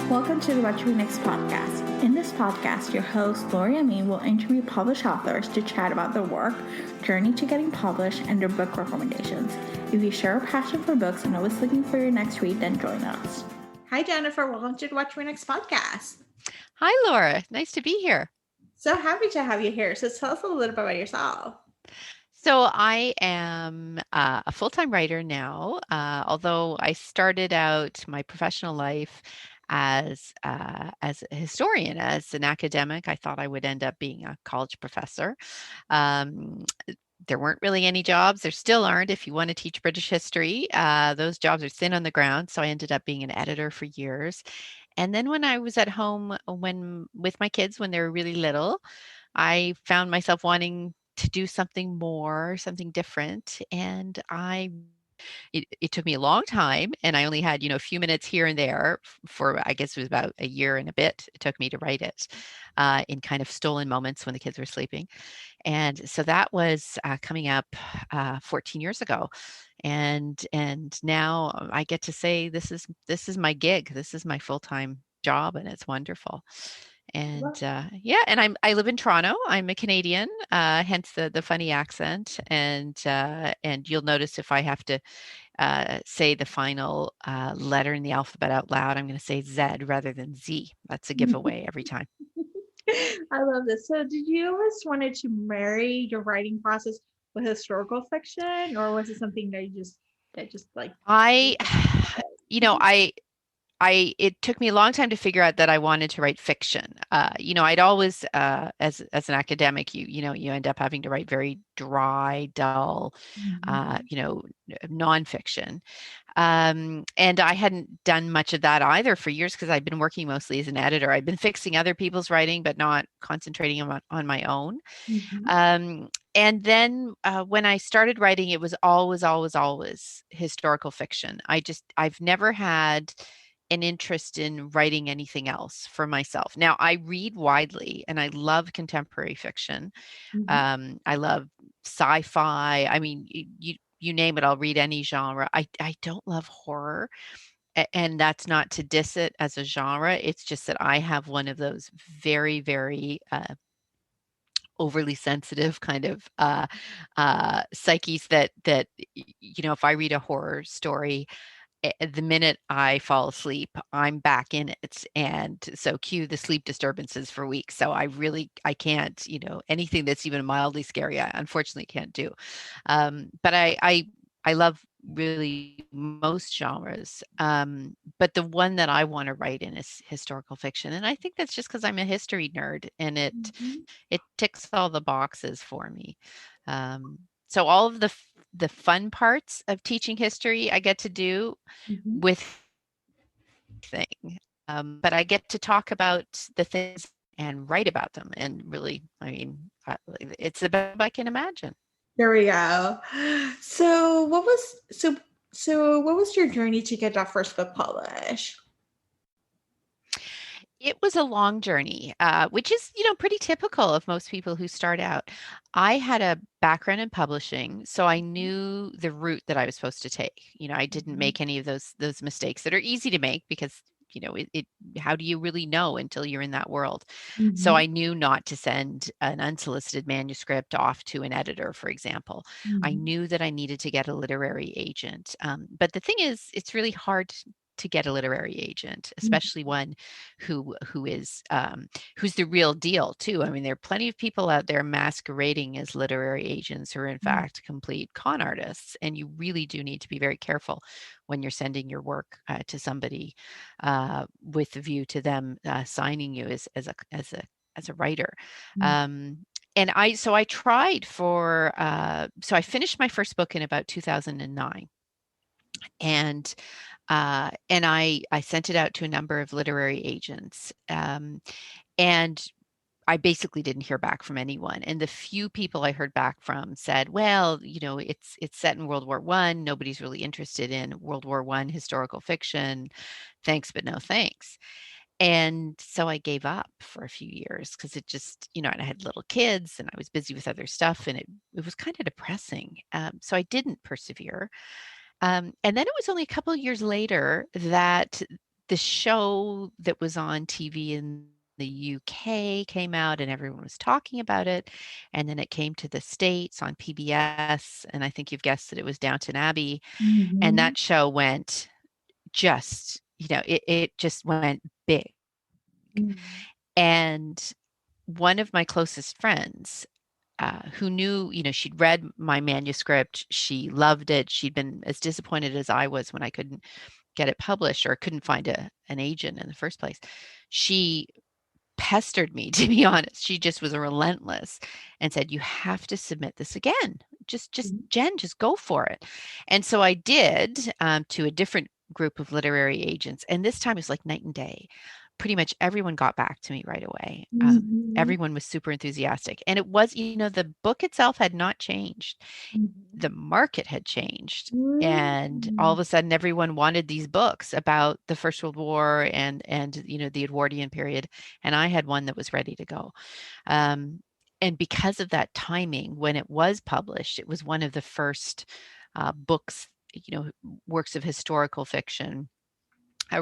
Welcome to the What to Read Next podcast. In this podcast, your host, Lori Amin, will interview published authors to chat about their work, journey to getting published, and their book recommendations. If you share a passion for books and always looking for your next read, then join us. Hi, Jennifer. Welcome to the What to Read Next podcast. Hi, Laura. Nice to be here. So happy to have you here. So tell us a little bit about yourself. So I am a full-time writer now, although I started out my professional life as a historian, as an academic. I thought I would end up being a college professor. Um, there weren't really any jobs. There still aren't if you want to teach British history. Those jobs are thin on the ground. So I ended up being an editor for years. And then when I was at home with my kids when they were really little, I found myself wanting to do something more, something different. And it took me a long time, and I only had, a few minutes here and there for, I guess it was about a year and a bit. It took me to write it in kind of stolen moments when the kids were sleeping. And so that was coming up 14 years ago. And now I get to say this is my gig. This is my full-time job, and it's wonderful. And I live in Toronto. I'm a Canadian, hence the funny accent. And you'll notice if I have to say the final letter in the alphabet out loud, I'm going to say Z rather than Z. That's a giveaway every time. I love this. So did you always wanted to marry your writing process with historical fiction, or was it something that just like I, it took me a long time to figure out that I wanted to write fiction. I'd always, as an academic, you end up having to write very dry, dull, nonfiction. And I hadn't done much of that either for years because I'd been working mostly as an editor. I'd been fixing other people's writing, but not concentrating on my own. And then when I started writing, it was always historical fiction. I've never had an interest in writing anything else for myself. Now, I read widely and I love contemporary fiction. I love sci-fi. I mean, you name it, I'll read any genre. I don't love horror. And that's not to diss it as a genre. It's just that I have one of those very, very overly sensitive kind of psyches that if I read a horror story, the minute I fall asleep, I'm back in it. And so cue the sleep disturbances for weeks. So I can't, anything that's even mildly scary, I unfortunately can't do. But I love really most genres. But the one that I want to write in is historical fiction. And I think that's just because I'm a history nerd and it ticks all the boxes for me. So all of the fun parts of teaching history I get to do with thing, but I get to talk about the things and write about them. And really, I mean, it's the best I can imagine. There we go. So what was your journey to get that first book published? It was a long journey, which is, pretty typical of most people who start out. I had a background in publishing, so I knew the route that I was supposed to take. I didn't make any of those mistakes that are easy to make because, how do you really know until you're in that world? So I knew not to send an unsolicited manuscript off to an editor, for example. I knew that I needed to get a literary agent. But the thing is, it's really hard to get a literary agent, especially one who's the real deal too. I mean, there are plenty of people out there masquerading as literary agents who are in fact complete con artists, and you really do need to be very careful when you're sending your work to somebody with the view to them signing you as a writer. And I tried so I finished my first book in about 2009. And I sent it out to a number of literary agents, and I basically didn't hear back from anyone. And the few people I heard back from said, "Well, it's set in World War One. Nobody's really interested in World War One historical fiction. Thanks, but no thanks." And so I gave up for a few years because it just, and I had little kids and I was busy with other stuff, and it was kind of depressing. So I didn't persevere. And then it was only a couple of years later that the show that was on TV in the UK came out and everyone was talking about it. And then it came to the States on PBS. And I think you've guessed that it was Downton Abbey. And Mm-hmm. that show went just, it just went big. And one of my closest friends who knew, she'd read my manuscript, she loved it. She'd been as disappointed as I was when I couldn't get it published or couldn't find an agent in the first place. She pestered me, to be honest. She just was relentless and said, "You have to submit this again. Just Jen, just go for it." And so I did, to a different group of literary agents. And this time it was like night and day. Pretty much everyone got back to me right away. Mm-hmm. Everyone was super enthusiastic. And it was, the book itself had not changed. The market had changed. And all Mm-hmm. of a sudden, everyone wanted these books about the First World War and the Edwardian period. And I had one that was ready to go. Um, and because of that timing, when it was published, it was one of the first books, works of historical fiction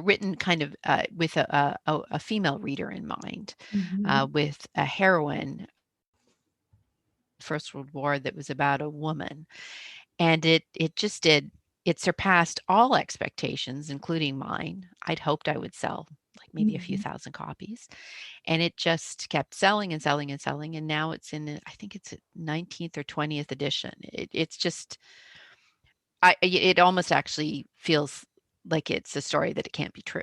written kind of with a female reader in mind, Mm-hmm. with a heroine First World War that was about a woman, and it just did. It surpassed all expectations, including mine. I'd hoped I would sell like maybe a few Mm-hmm. thousand copies, and it just kept selling and selling and selling. And now it's in, I think it's 19th or 20th edition. It's just, it almost actually feels like it's a story that it can't be true.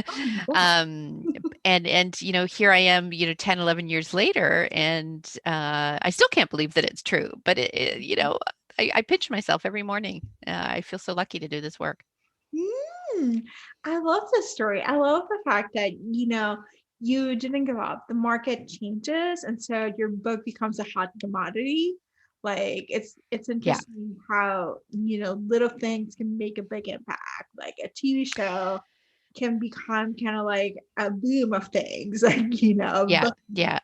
Oh my God. um and here I am, 10, 11 years later, and I still can't believe that it's true, but I pinch myself every morning. I feel so lucky to do this work. Mm, I love this story. I love the fact that, you didn't give up. The market changes, and so your book becomes a hot commodity. Like it's Yeah, interesting how, little things can make a big impact. Like a TV show can become kind of like a boom of things. Like, yeah, book. yeah,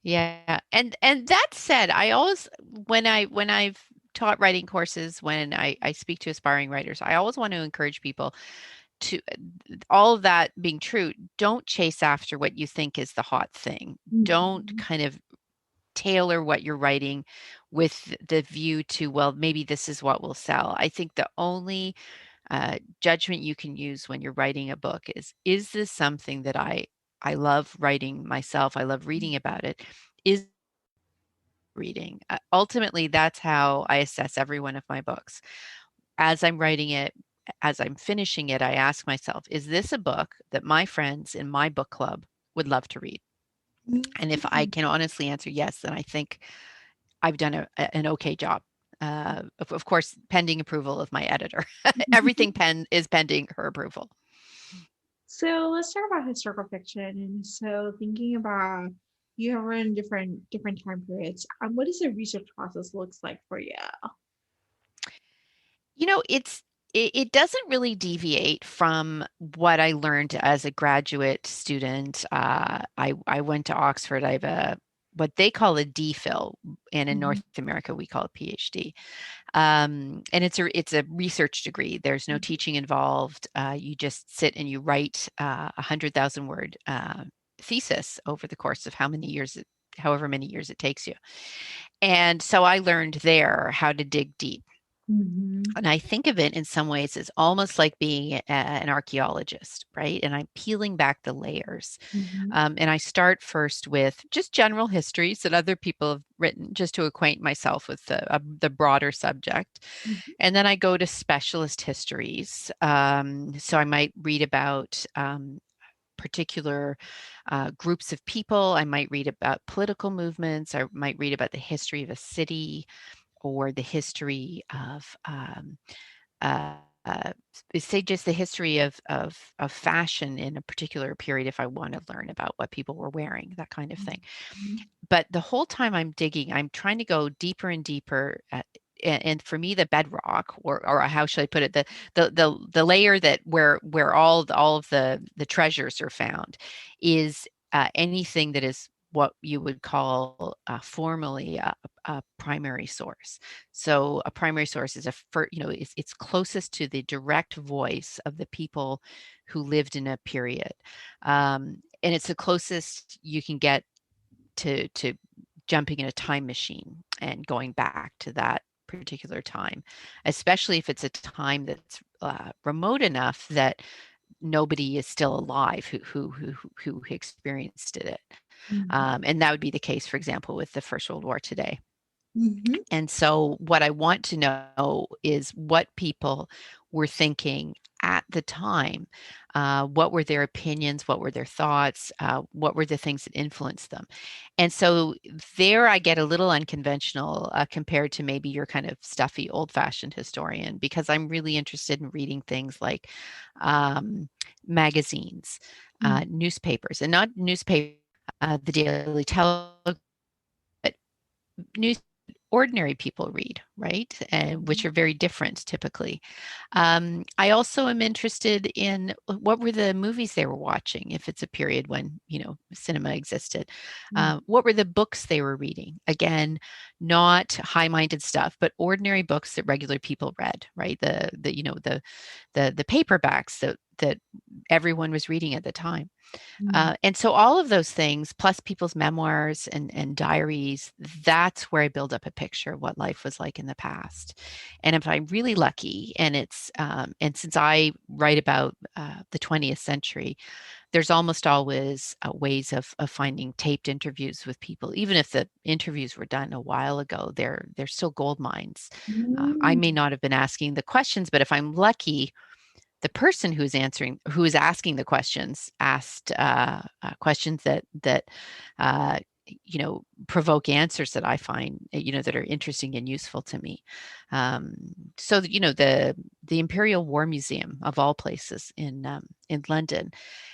yeah. And that said, I always, when I've taught writing courses, when I speak to aspiring writers, I always want to encourage people to, all of that being true, don't chase after what you think is the hot thing. Don't Mhm. kind of tailor what you're writing with the view to, well, maybe this is what will sell. I think the only judgment you can use when you're writing a book is this something that I love writing myself? I love reading about it. Is reading. Ultimately, that's how I assess every one of my books. As I'm writing it, as I'm finishing it, I ask myself, is this a book that my friends in my book club would love to read? And if I Mm. can honestly answer yes, then I think I've done an okay job. Of course, pending approval of my editor. Everything is pending her approval. So let's talk about historical fiction. And so thinking about you have run different time periods. What does the research process looks like for you? It doesn't really deviate from what I learned as a graduate student. I went to Oxford. I have what they call a DPhil, and in North Mhm. America we call it PhD. And it's a research degree. There's no teaching involved. You just sit and you write 100,000 word thesis over the course of however many years it takes you. And so I learned there how to dig deep. Mhm. And I think of it in some ways as almost like being an archaeologist, right? And I'm peeling back the layers. Mhm. And I start first with just general histories that other people have written, just to acquaint myself with the broader subject. Mhm. And then I go to specialist histories. So I might read about particular groups of people. I might read about political movements. I might read about the history of a city or the history of uh, uh, say just the history of fashion in a particular period if I want to learn about what people were wearing, that kind of thing. Mhm. But the whole time I'm digging, I'm trying to go deeper and deeper. And for me, the bedrock, or how should I put it, the layer that where all of the treasures are found, is anything that is what you would call formally a primary source. So a primary source is it's closest to the direct voice of the people who lived in a period, and it's the closest you can get to jumping in a time machine and going back to that particular time, especially if it's a time that's remote enough that nobody is still alive who experienced it. And that would be the case, for example, with the First World War today. Mm-hmm. And so what I want to know is what people were thinking at the time. What were their opinions? What were their thoughts? What were the things that influenced them? And so there I get a little unconventional compared to maybe your kind of stuffy, old-fashioned historian, because I'm really interested in reading things like magazines, newspapers, and not newspaper, the Daily Telegraph, but news ordinary people read, right? And which are very different typically. I also am interested in what were the movies they were watching, if it's a period when, cinema existed. What were the books they were reading? Again, not high-minded stuff, but ordinary books that regular people read, right? The paperbacks that everyone was reading at the time. And so all of those things, plus people's memoirs and diaries, that's where I build up a picture of what life was like in the past. And if I'm really lucky, and since I write about the 20th century, there's almost always ways of finding taped interviews with people. Even if the interviews were done a while ago, they're still gold mines. I may not have been asking the questions, but if I'm lucky, the person who is asking the questions asked questions that provoke answers that I find that are interesting and useful to me. So the Imperial War Museum, of all places in London,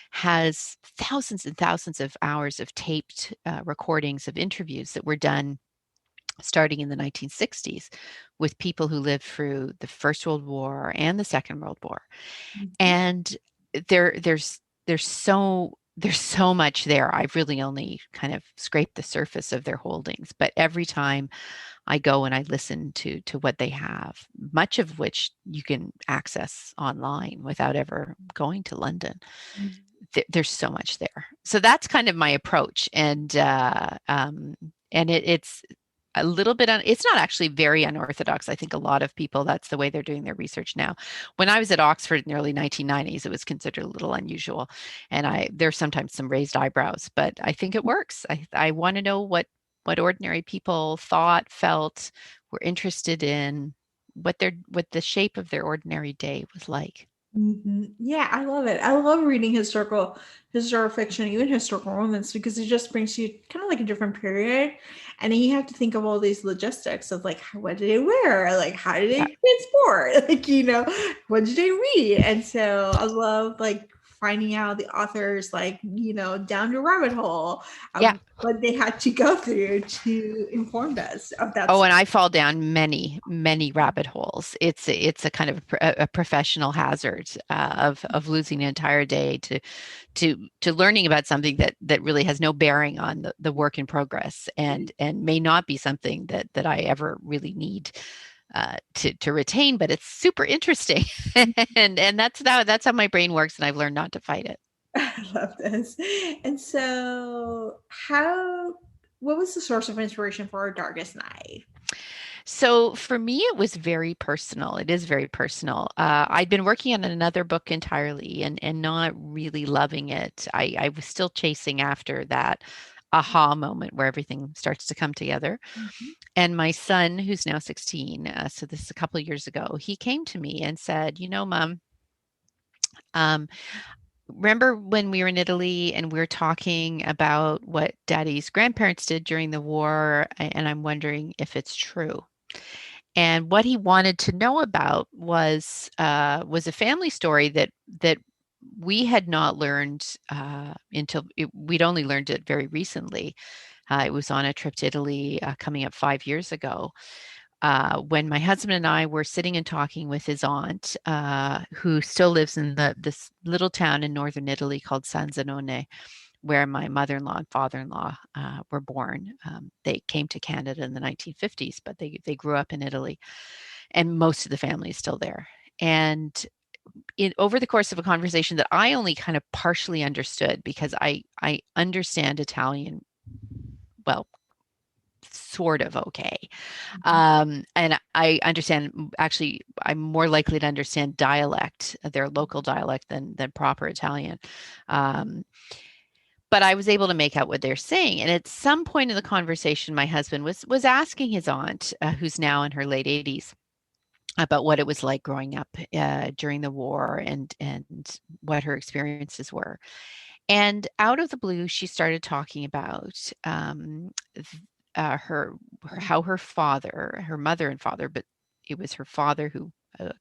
has thousands and thousands of hours of taped recordings of interviews that were done starting in the 1960s with people who lived through the First World War and the Second World War. And there's so much there. I've really only kind of scraped the surface of their holdings, but every time I go and I listen to what they have, much of which you can access online without ever going to London. There's so much there. So that's kind of my approach, and it's a little bit it's not actually very unorthodox. I think a lot of people, that's the way they're doing their research now. When I was at Oxford in the early 1990s, it was considered a little unusual, and there's sometimes some raised eyebrows, but I think it works. I want to know what ordinary people thought, felt, were interested in, what the shape of their ordinary day was like. Yeah, I love it. I love reading historical fiction, even historical romance, because it just brings you kind of like a different period, and then you have to think of all these logistics of like, what did they wear, like how did they transport, like what did they read, and so I love like finding out the authors like down the rabbit hole of what they had to go through to inform us of that. Oh, and I fall down many rabbit holes. It's a kind of a professional hazard of losing an entire day to learning about something that really has no bearing on the work in progress, and may not be something that I ever really need to retain, but it's super interesting. and that's how my brain works, and I've learned not to fight it. I love this. And so what was the source of inspiration for Our Darkest Night? So for me, it was very personal. It is very personal. I'd been working on another book entirely and not really loving it. I was still chasing after that aha moment where everything starts to come together. And my son, who's now 16, so this is a couple of years ago, he came to me and said, Mom, remember when we were in Italy and we were talking about what Daddy's grandparents did during the war? And I'm wondering if it's true. And what he wanted to know about was a family story that we had not learned we'd only learned it very recently. It was on a trip to Italy coming up 5 years ago, when my husband and I were sitting and talking with his aunt, who still lives in this little town in northern Italy called San Zanone, where my mother-in-law and father-in-law were born. They came to Canada in the 1950s, but they grew up in Italy, and most of the family is still there. And over the course of a conversation that I only kind of partially understood, because I understand Italian, well, sort of okay. And I understand, actually, I'm more likely to understand dialect, their local dialect, than proper Italian. But I was able to make out what they're saying. And at some point in the conversation, my husband was asking his aunt, who's now in her late 80s, about what it was like growing up during the war, and what her experiences were. And out of the blue, she started talking about how her father, her mother and father, but it was her father who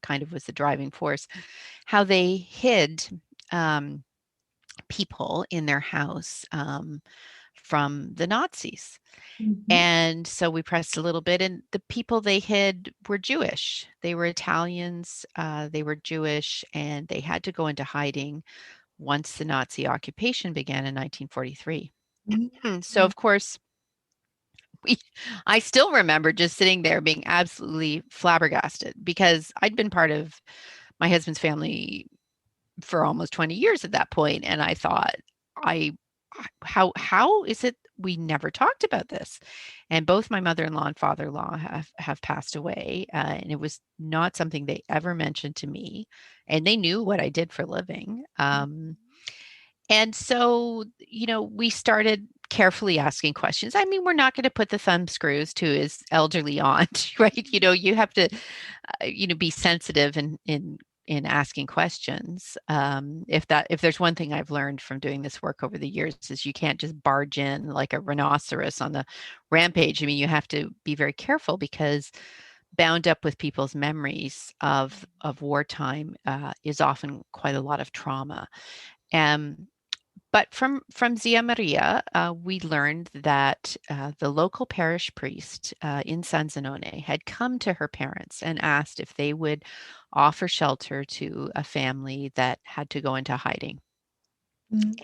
kind of was the driving force, how they hid people in their house from the Nazis. And so we pressed a little bit, and the people they hid were Jewish. They were Italians, they were Jewish, and they had to go into hiding once the Nazi occupation began in 1943. So, of course, I still remember just sitting there being absolutely flabbergasted, because I'd been part of my husband's family for almost 20 years at that point, and I thought, I how is it we never talked about this? And both my mother-in-law and father-in-law have passed away, and it was not something they ever mentioned to me, and they knew what I did for a living. And so, we started carefully asking questions. I mean, we're not going to put the thumb screws to his elderly aunt, right? You have to, be sensitive in asking questions. If there's one thing I've learned from doing this work over the years, is you can't just barge in like a rhinoceros on the rampage. I mean, you have to be very careful, because bound up with people's memories of wartime is often quite a lot of trauma. But from Zia Maria, we learned that the local parish priest in San Zenone had come to her parents and asked if they would offer shelter to a family that had to go into hiding.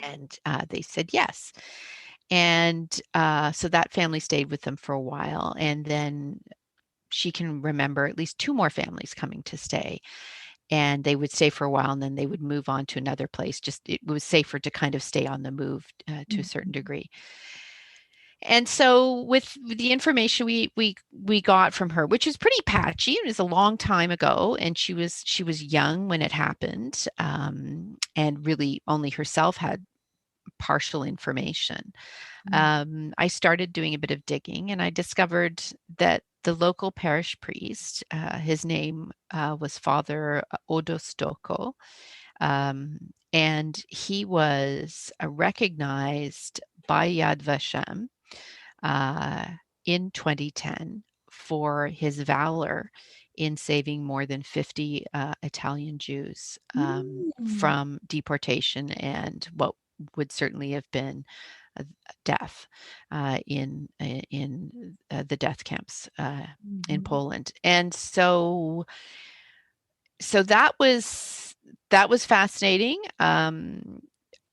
And they said yes. And so that family stayed with them for a while. And then she can remember at least two more families coming to stay. And they would stay for a while, and then they would move on to another place. Just it was safer to kind of stay on the move to a certain degree. And so with the information we got from her, which is pretty patchy, it was a long time ago, and she was young when it happened, and really only herself had partial information. I started doing a bit of digging, and I discovered that the local parish priest, his name was Father Odostoko, and he was recognized by Yad Vashem in 2010 for his valor in saving more than 50 Italian Jews from deportation and what would certainly have been death in the death camps in Poland. And so that was fascinating.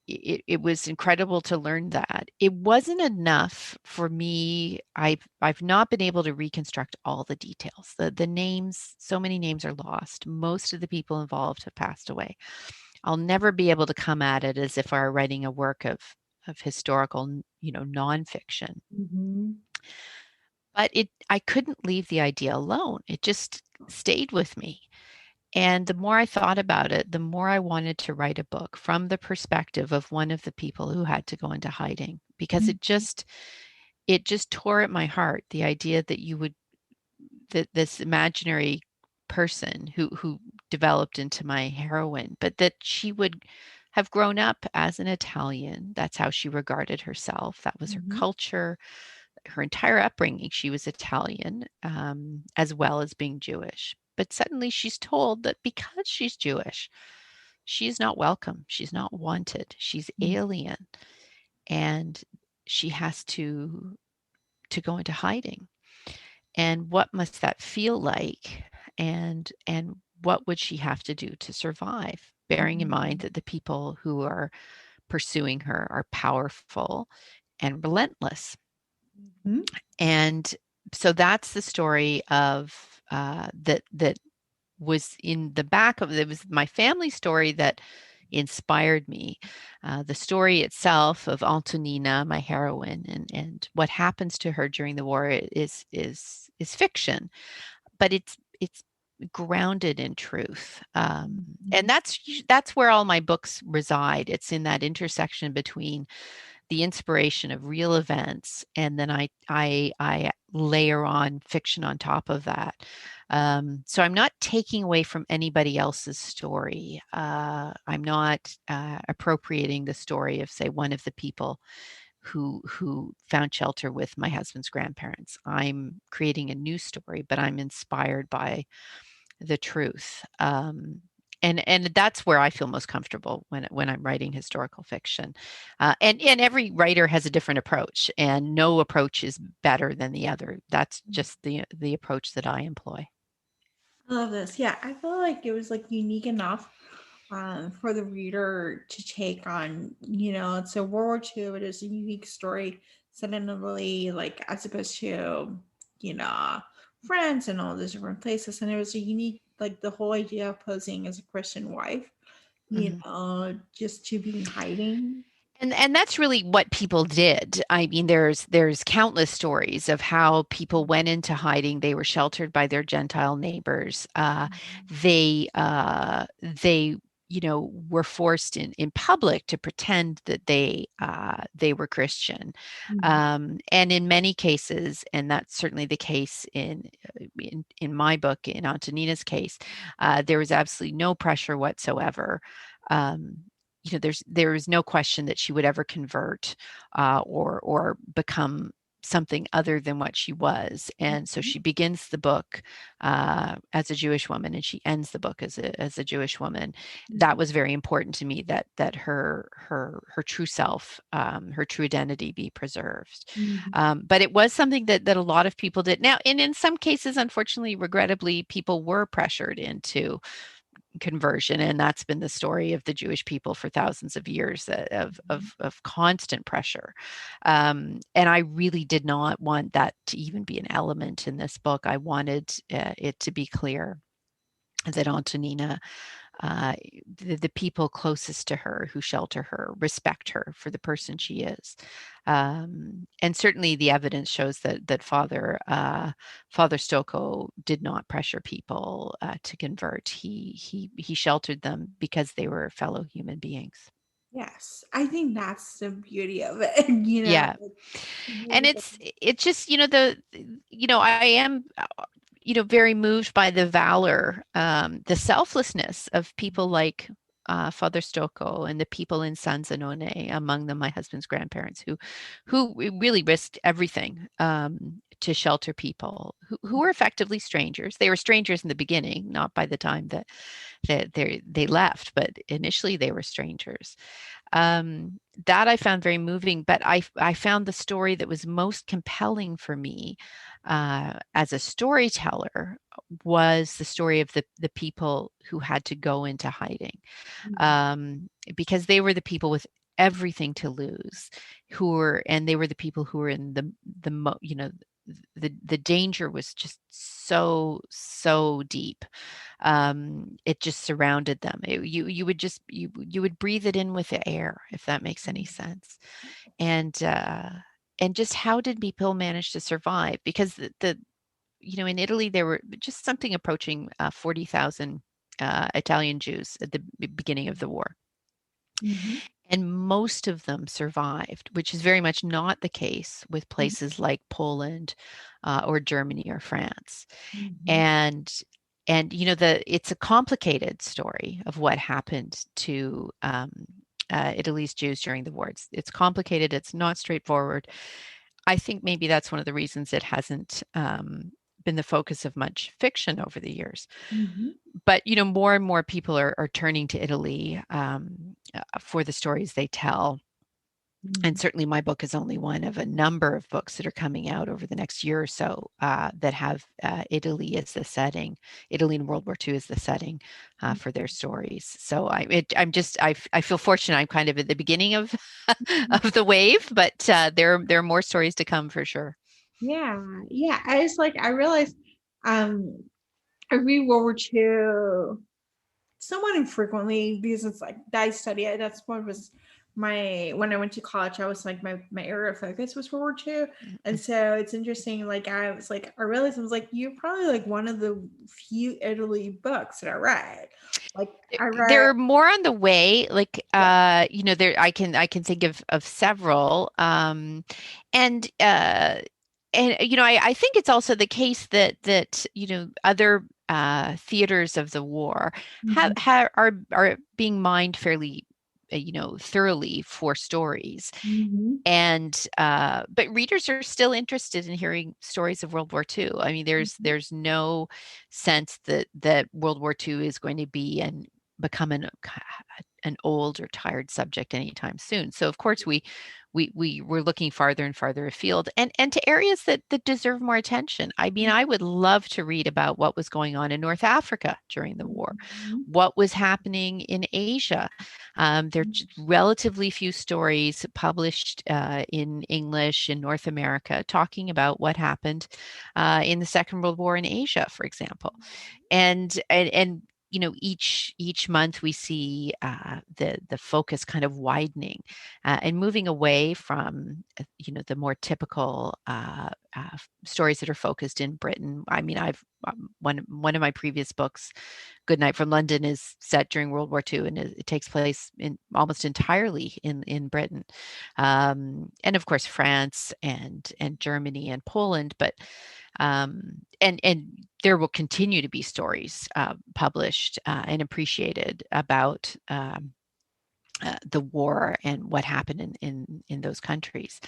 It was incredible to learn that. It wasn't enough for me. I've not been able to reconstruct all the details. The names, so many names are lost. Most of the people involved have passed away. I'll never be able to come at it as if I were writing a work of historical, nonfiction. But I couldn't leave the idea alone. It just stayed with me. And the more I thought about it, the more I wanted to write a book from the perspective of one of the people who had to go into hiding, because it just tore at my heart, the idea that this imaginary person who developed into my heroine, but that she would have grown up as an Italian. That's how she regarded herself. That was her culture, her entire upbringing. She was Italian, as well as being Jewish. But suddenly she's told that because she's Jewish, she's not welcome. She's not wanted. She's alien. And she has to go into hiding. And what must that feel like? And what would she have to do to survive? Bearing in mind that the people who are pursuing her are powerful and relentless. Mm-hmm. And so that's the story of that was in the back of it. Was my family story that inspired me. The story itself of Antonina, my heroine, and what happens to her during the war is fiction, but it's grounded in truth. And that's where all my books reside. It's in that intersection between the inspiration of real events, and then I layer on fiction on top of that. So I'm not taking away from anybody else's story. I'm not appropriating the story of, say, one of the people who found shelter with my husband's grandparents. I'm creating a new story, but I'm inspired by the truth. And that's where I feel most comfortable when I'm writing historical fiction. And every writer has a different approach, and no approach is better than the other. That's just the approach that I employ. I love this. Yeah, I feel like it was like unique enough for the reader to take on. It's a World War II. It is a unique story set in Italy, like as opposed to you know France and all these different places. And it was a unique, like the whole idea of posing as a Christian wife, Mhm. just to be in hiding. And that's really what people did. I mean, there's countless stories of how people went into hiding. They were sheltered by their Gentile neighbors. They were forced in public to pretend that they were Christian. Mhm. And in many cases, and that's certainly the case in my book, in Antonina's case, there was absolutely no pressure whatsoever. Um, there was no question that she would ever convert or become something other than what she was. And so she begins the book as a Jewish woman, and she ends the book as a Jewish woman. That was very important to me, that her true self, her true identity, be preserved. Mhm. But it was something that a lot of people did. Now, and in some cases, unfortunately, regrettably, people were pressured into conversion, and that's been the story of the Jewish people for thousands of years, of constant pressure. And I really did not want that to even be an element in this book. I wanted it to be clear that Antonina, uh, the people closest to her who shelter her, respect her for the person she is. And certainly the evidence shows that Father Stocco did not pressure people to convert. He sheltered them because they were fellow human beings. Yes, I think that's the beauty of it. Yeah. And Beautiful. it's just, I am very moved by the valor, the selflessness of people like Father Stocco and the people in San Zenone, among them my husband's grandparents, who really risked everything to shelter people who were effectively strangers. They were strangers in the beginning, not by the time that they left, but initially they were strangers. That I found very moving, but I found the story that was most compelling for me as a storyteller was the story of the people who had to go into hiding, Mhm. um, because they were the people with everything to lose, and they were the people who were in the danger was just so deep. It just surrounded them. You would breathe it in with the air, if that makes any sense. And and just how did people manage to survive? Because in Italy there were just something approaching 40,000 Italian Jews at the beginning of the war. Mhm. And most of them survived, which is very much not the case with places like Poland or Germany or France. Mhm. And it's a complicated story of what happened to Italy's Jews during the war. It's complicated. It's not straightforward. I think maybe that's one of the reasons it hasn't been the focus of much fiction over the years. Mhm. But more and more people are turning to Italy for the stories they tell. And certainly my book is only one of a number of books that are coming out over the next year or so that have Italy as the setting. Italy in World War II is the setting for their stories. So I feel fortunate. I'm kind of at the beginning of of the wave, but there are more stories to come for sure. Yeah, yeah. I realized I read World War II somewhat infrequently because it's like I study it. That's what was my when I went to college. I was like my area of focus was World War II, and so it's interesting. Like I realized I was like you're probably like one of the few Italy books that I read. Like I read. There are more on the way. Like there I can think of several. And I think it's also the case that other theaters of the war are being mined fairly thoroughly for stories. And but readers are still interested in hearing stories of World War II. I mean, there's no sense that World War II is going to be and become an old or tired subject anytime soon. So of course we're looking farther and farther afield and to areas that deserve more attention. I mean, I would love to read about what was going on in North Africa during the war, what was happening in Asia. There are relatively few stories published in English in North America talking about what happened in the Second World War in Asia, for example. And each month we see the focus kind of widening and moving away from the more typical stories that are focused in Britain. I mean, I've one of my previous books, Good Night from London, is set during World War II, and it takes place in almost entirely in Britain, and of course France and Germany and Poland. But and there will continue to be stories published and appreciated about the war and what happened in those countries.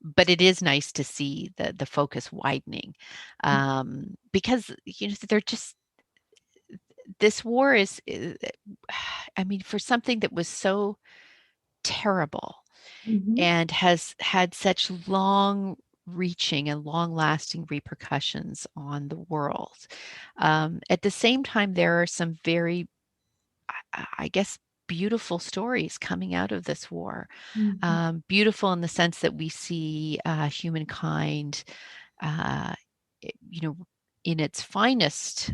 But it is nice to see the focus widening because they're just this war is I mean, for something that was so terrible and has had such long reaching and long lasting repercussions on the world. At the same time, there are some very, I guess, beautiful stories coming out of this war. Beautiful in the sense that we see humankind, uh, in its finest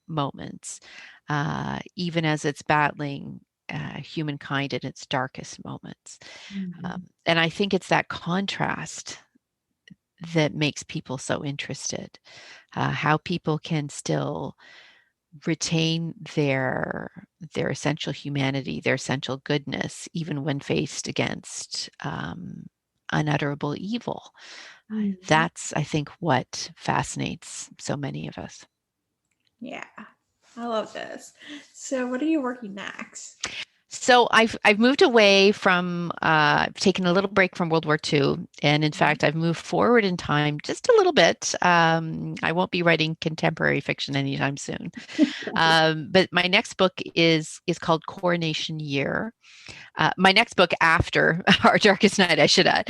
moments, even as it's battling humankind in its darkest moments. And I think it's that contrast that makes people so interested, how people can still retain their essential humanity, their essential goodness, even when faced against unutterable evil. That's, I think, what fascinates so many of us. Yeah, I love this. So, what are you working next? So I've moved away from taken a little break from World War II, and in fact, I've moved forward in time just a little bit. I won't be writing contemporary fiction anytime soon, but my next book is called Coronation Year. My next book after Our Darkest Night, I should add.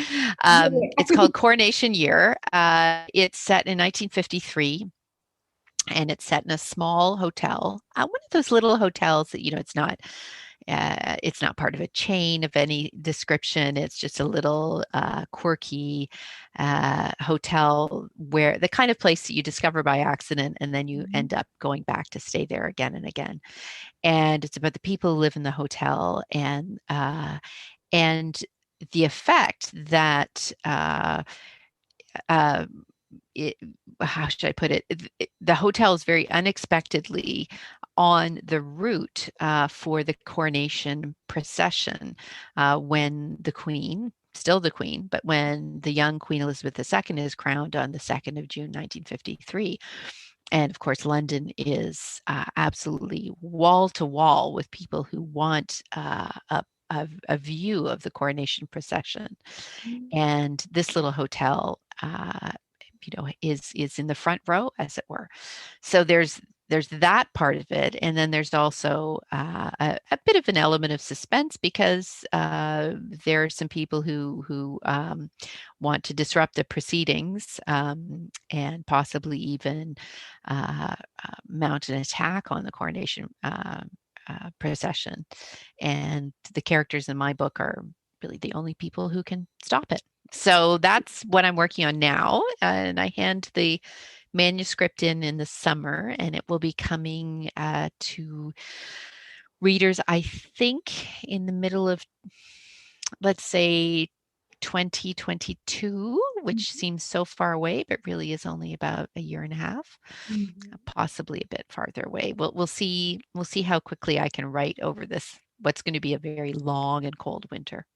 It's called Coronation Year. It's set in 1953. And it's set in a small hotel, one of those little hotels that, it's not part of a chain of any description. It's just a little quirky hotel where the kind of place that you discover by accident and then you end up going back to stay there again and again. And it's about the people who live in the hotel and the effect that how should I put it? The hotel is very unexpectedly on the route for the coronation procession when the Queen, still the Queen, but when the young Queen Elizabeth II is crowned on the 2nd of June, 1953. And of course, London is absolutely wall to wall with people who want a view of the coronation procession. And this little hotel is in the front row, as it were. So there's there's that part of it, and then there's also a bit of an element of suspense because there are some people who want to disrupt the proceedings and possibly even mount an attack on the coronation procession. And the characters in my book are really the only people who can stop it. So that's what I'm working on now, and I hand the manuscript in the summer, and it will be coming to readers, I think, in the middle of, let's say, 2022, which seems so far away, but really is only about a year and a half, possibly a bit farther away. We'll see how quickly I can write over this, what's going to be a very long and cold winter.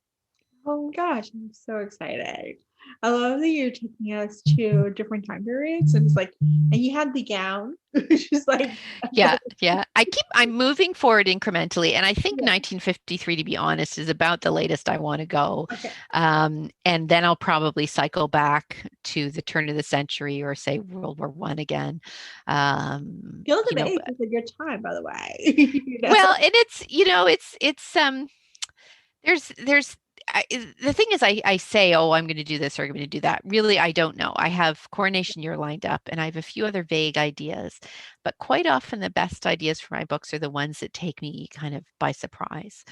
Oh my gosh, I'm so excited. I love that you're taking us to different time periods. And it's like, and you had the gown, which is like, Yeah. I'm moving forward incrementally. And I think Yeah. 1953, to be honest, is about the latest I want to go. Okay. And then I'll probably cycle back to the turn of the century or say World War I again. Gilded Age is a good time, by the way. Well, and there's the thing is, I say, oh, I'm going to do this or I'm going to do that. Really, I don't know. I have Coronation Year lined up and I have a few other vague ideas, but quite often the best ideas for my books are the ones that take me kind of by surprise,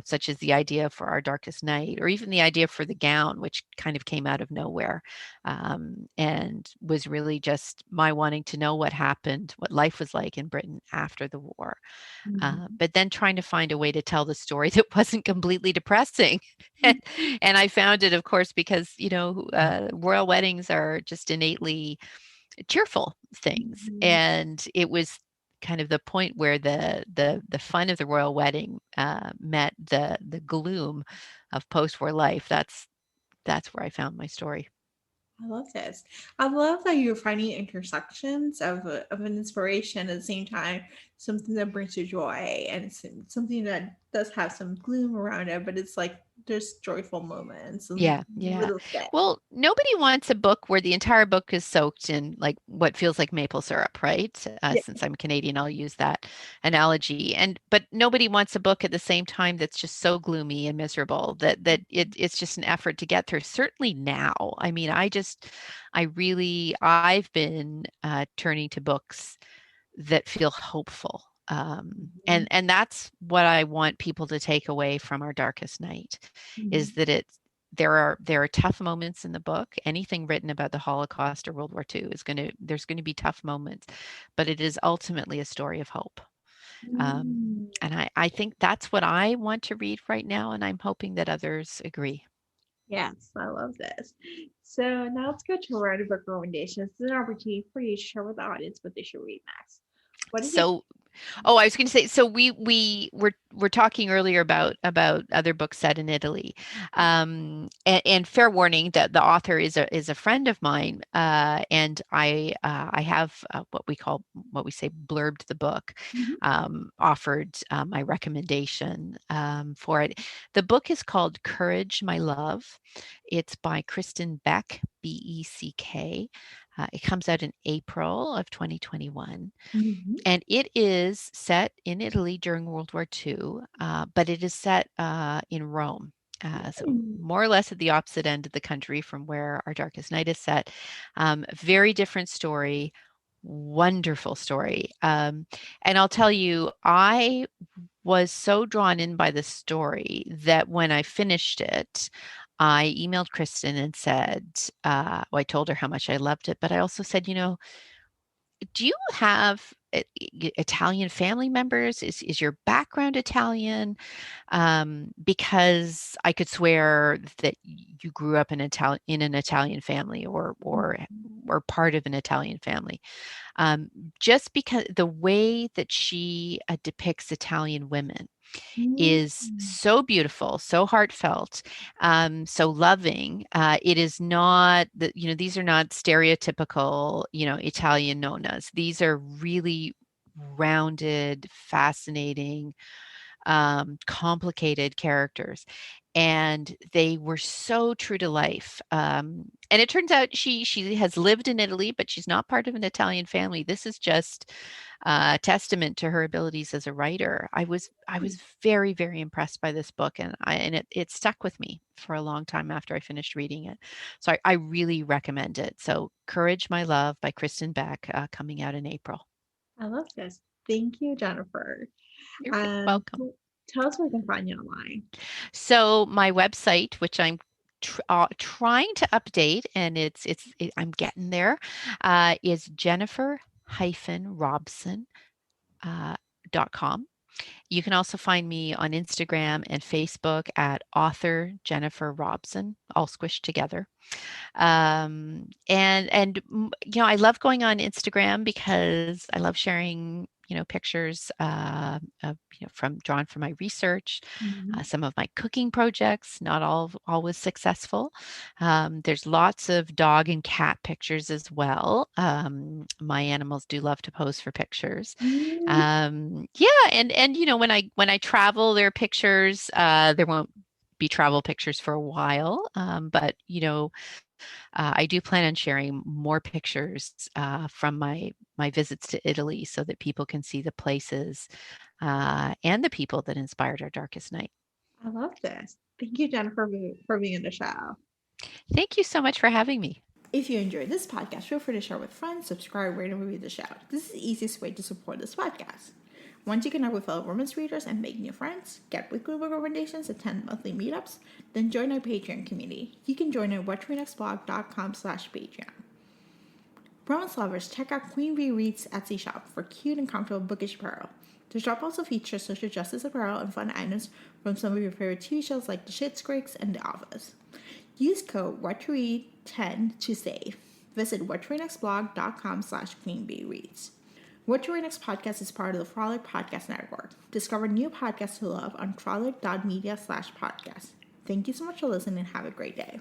such as the idea for Our Darkest Night, or even the idea for the gown, which kind of came out of nowhere and was really just my wanting to know what happened, what life was like in Britain after the war. But then trying to find a way to tell the story that wasn't completely depressing. And I found it, of course, because, royal weddings are just innately cheerful things. And it was kind of the point where the fun of the royal wedding met the gloom of post-war life. That's where I found my story. I love this. I love that you're finding intersections of an inspiration at the same time, something that brings you joy, and it's something that does have some gloom around it, but it's like there's joyful moments and Yeah. little steps. Well, nobody wants a book where the entire book is soaked in like what feels like maple syrup, right? Since I'm Canadian, I'll use that analogy. But nobody wants a book at the same time that's just so gloomy and miserable that it's just an effort to get through. Certainly now. I mean, I've been turning to books that feel hopeful. And that's what I want people to take away from Our Darkest Night, is that there are tough moments in the book. Anything written about the Holocaust or World War II there's going to be tough moments, but it is ultimately a story of hope. And I think that's what I want to read right now, and I'm hoping that others agree. Yes, I love this. So now let's go to writer book recommendations. This is an opportunity for you to share with the audience what they should read next. What did you? I was going to say, so we're talking earlier about other books set in Italy, and fair warning that the author is a friend of mine, and I have what we say blurbed the book, offered my recommendation for it. The book is called Courage, My Love. It's by Kristen Beck, Beck. It comes out in April of 2021. And it is set in Italy during World War II, but it is set in Rome. So more or less at the opposite end of the country from where Our Darkest Night is set. Very different story, wonderful story. And I'll tell you, I was so drawn in by the story that when I finished it, I emailed Kristen and said, I told her how much I loved it, but I also said, do you have Italian family members? Is your background Italian? Because I could swear that you grew up in an Italian family or part of an Italian family. Just because the way that she depicts Italian women is so beautiful, so heartfelt, so loving. It is not that, these are not stereotypical, Italian nonnas. These are really rounded, fascinating, complicated characters. And they were so true to life. And it turns out she has lived in Italy, but she's not part of an Italian family. This is just testament to her abilities as a writer. I was very, very impressed by this book, and it stuck with me for a long time after I finished reading it. So I really recommend it. So Courage, My Love by Kristen Beck, coming out in April. I love this. Thank you, Jennifer. You're very welcome. Tell us where we can find you online. So my website, which I'm trying to update, and I'm getting there, is Jennifer-Robson.com. You can also find me on Instagram and Facebook at author Jennifer Robson, all squished together. I love going on Instagram because I love sharing pictures drawn from my research, some of my cooking projects, not always successful. There's lots of dog and cat pictures as well. My animals do love to pose for pictures. And when I travel, there are pictures. There won't be travel pictures for a while, but I do plan on sharing more pictures from my visits to Italy so that people can see the places and the people that inspired our darkest night. I love this. Thank you, Jennifer, for being in the show. Thank you so much for having me. If you enjoyed this podcast, feel free to share with friends, subscribe, rate, and review the show. This is the easiest way to support this podcast. Once you connect with fellow romance readers and make new friends, get weekly book recommendations, attend monthly meetups, then join our Patreon community. You can join at whatchrenexblog.com/Patreon. Romance lovers, check out Queen Bee Reads Etsy shop for cute and comfortable bookish apparel. The shop also features social justice apparel and fun items from some of your favorite TV shows like The Schitt's Creek and The Office. Use code WhatToRead10 to save. Visit whattoreadnextblog.com/QueenBeeReads. What to Read Next podcast is part of the Frolic Podcast Network. Discover new podcasts to love on frolic.media/podcast. Thank you so much for listening and have a great day.